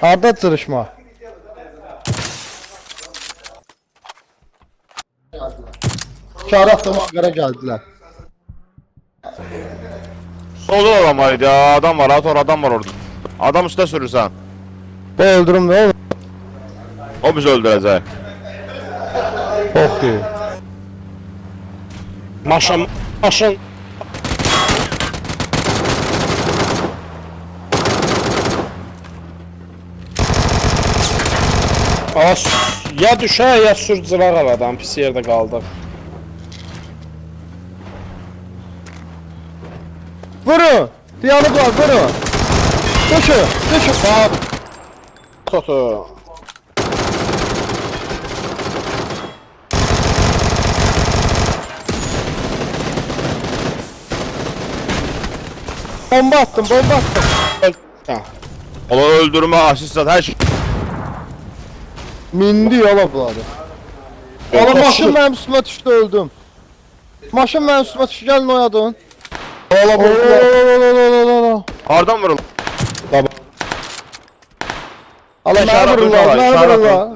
Harda çırışma. Çağrı atdığıma görə gəldilər. Solda adam var idi ya. Adam var. Adam var orada. Adam üstə sürürsən. Bu öldürüm ne olur? O bizi öldürəcək. Çok iyi. Maşın. Ya düşə, ya sür cıraq aradan, pis yerdə qaldıq. Vurun! Diyaloglar vurun! Düşün! Sağ totu. Bomba attım. Ha. Onu öldürmə, asist hər şey. Mindi yola buladı. Oğlum maşın benim üstüme düştü öldüm. Maşın benim üstüme düştü gelin oynadın. Ola. Hardan vurul? Allah İşaret ne vururlar, var, ne işaret vururlar.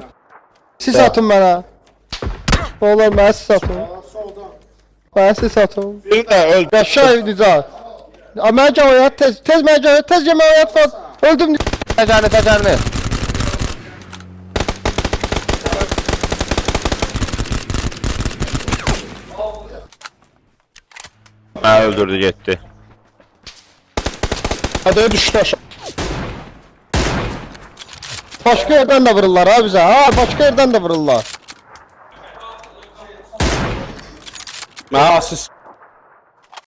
Siz atın bana. Oğlum ben siz atın. Ben siz atın. Bir də öldü. Yaşa evlica. Amerika oynat tez tez yemeğe oynat falan. Öldüm. Təcərni. Məni öldürdü, getdi. Hadi düşdü aşağı. Başka yerden de vururlar ha bize. Ha başka yerden de vururlar. Mən asist.